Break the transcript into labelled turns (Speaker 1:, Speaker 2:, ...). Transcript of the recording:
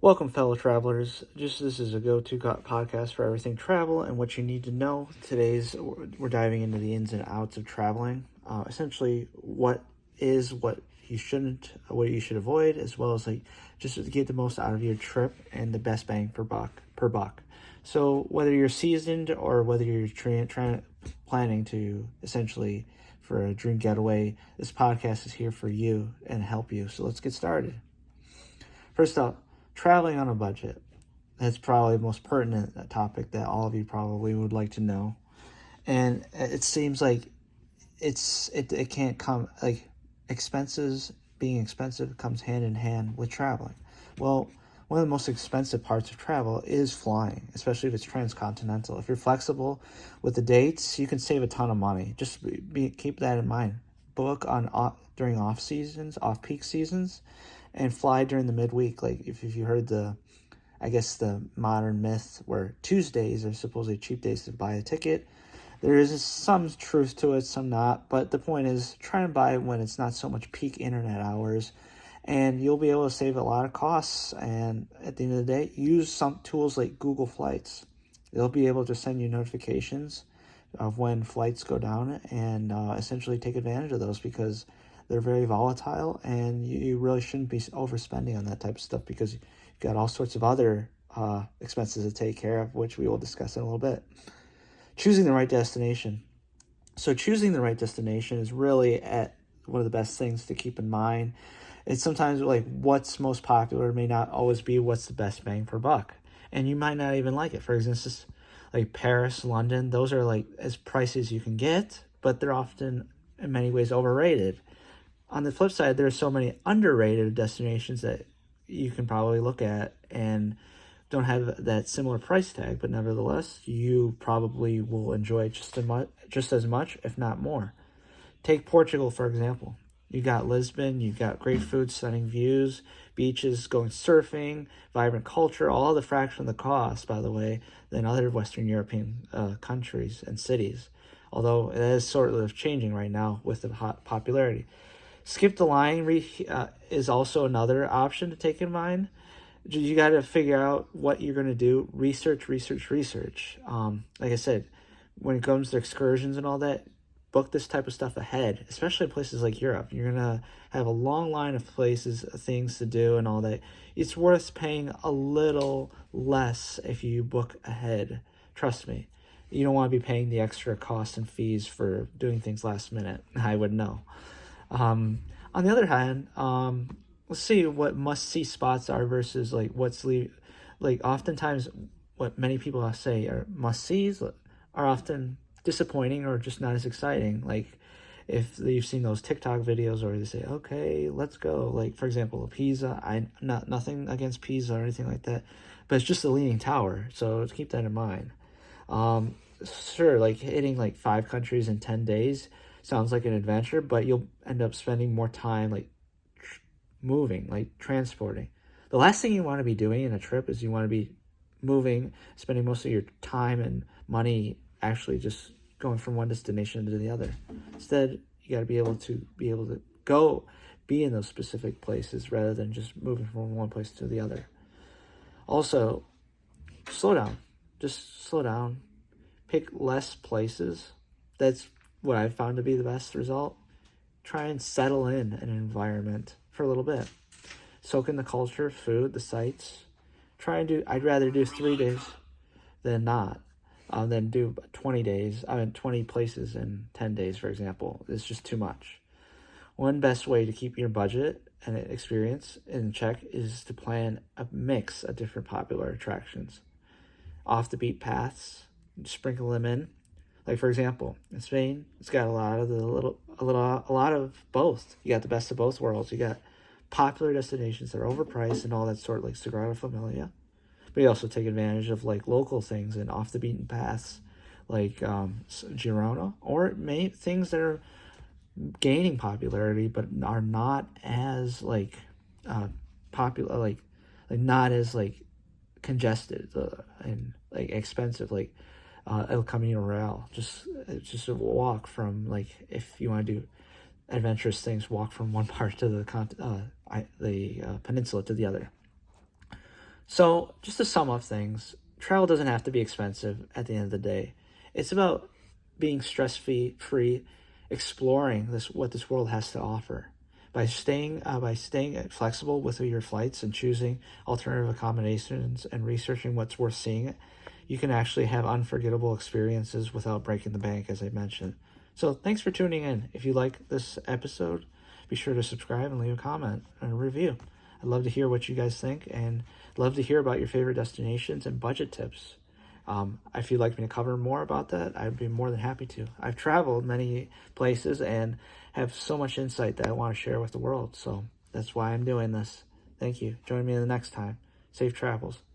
Speaker 1: Welcome, fellow travelers. This is a go-to podcast for everything travel and what you need to know. We're diving into the ins and outs of traveling. Essentially, what you shouldn't, what you should avoid, as well as just to get the most out of your trip and the best bang per buck. So whether you're seasoned or whether you're planning to essentially for a dream getaway, this podcast is here for you and help you. So let's get started. First up, traveling on a budget. That's probably the most pertinent topic that all of you probably would like to know. And it seems like it can't come being expensive comes hand in hand with traveling. Well, one of the most expensive parts of travel is flying, especially if it's transcontinental. If you're flexible with the dates, you can save a ton of money. Just keep that in mind. Book during off peak seasons, and fly during the midweek. Like if you heard the modern myth where Tuesdays are supposedly cheap days to buy a ticket. There is some truth to it, some not. But the point is, try and buy when it's not so much peak internet hours, and you'll be able to save a lot of costs. And at the end of the day, use some tools like Google Flights. They'll be able to send you notifications of when flights go down, and essentially take advantage of those because they're very volatile, and you really shouldn't be overspending on that type of stuff because you've got all sorts of other expenses to take care of, which we will discuss in a little bit. Choosing the right destination. So choosing the right destination is really one of the best things to keep in mind. It's sometimes what's most popular may not always be what's the best bang for buck. And you might not even like it. For instance, like Paris, London, those are as pricey as you can get, but they're often in many ways overrated. On the flip side, there are so many underrated destinations that you can probably look at and don't have that similar price tag, but nevertheless, you probably will enjoy just as much, if not more. Take Portugal, for example. You got Lisbon, you've got great food, stunning views, beaches, going surfing, vibrant culture, all the fraction of the cost, by the way, than other Western European countries and cities. Although it is sort of changing right now with the hot popularity. Skip the line is also another option to take in mind. You got to figure out what you're going to do. Research. Like I said, when it comes to excursions and all that, book this type of stuff ahead, especially in places like Europe. You're going to have a long line of things to do and all that. It's worth paying a little less if you book ahead. Trust me. You don't want to be paying the extra costs and fees for doing things last minute. I would know. On the other hand, let's see what must-see spots are versus oftentimes what many people say are must-sees are often disappointing or just not as exciting. Like if you've seen those TikTok videos where they say, okay, let's go. Like for example, Pisa, nothing against Pisa or anything like that, but it's just a leaning tower. So keep that in mind. Sure, hitting 5 countries in 10 days sounds like an adventure, but you'll end up spending more time moving, transporting. The last thing you want to be doing in a trip is you want to be moving, spending most of your time and money actually just going from one destination to the other. Instead, you got to be able to go be in those specific places rather than just moving from one place to the other. Also, slow down. Just slow down. Pick less places. That's what I've found to be the best result. Try and settle in an environment for a little bit. Soak in the culture, food, the sights. I'd rather do 3 days than not. Than do 20 days. 20 places in 10 days, for example. It's just too much. One best way to keep your budget and experience in check is to plan a mix of different popular attractions. Off the beat paths, sprinkle them in. Like for example, in Spain, it's got a lot of both. You got the best of both worlds. You got popular destinations that are overpriced and all that sort, like Sagrada Familia. But you also take advantage of local things and off the beaten paths, like Girona, or things that are gaining popularity but are not as popular, not as congested and expensive, El Camino Real. It's just a walk from if you want to do adventurous things, walk from one part to the peninsula to the other. So, just to sum up things, travel doesn't have to be expensive at the end of the day. It's about being stress free, exploring what this world has to offer. By staying flexible with your flights and choosing alternative accommodations and researching what's worth seeing, you can actually have unforgettable experiences without breaking the bank, as I mentioned. So, thanks for tuning in. If you like this episode, be sure to subscribe and leave a comment and a review. I'd love to hear what you guys think and love to hear about your favorite destinations and budget tips. If you'd like me to cover more about that, I'd be more than happy to. I've traveled many places and have so much insight that I want to share with the world. So that's why I'm doing this. Thank you. Join me the next time. Safe travels.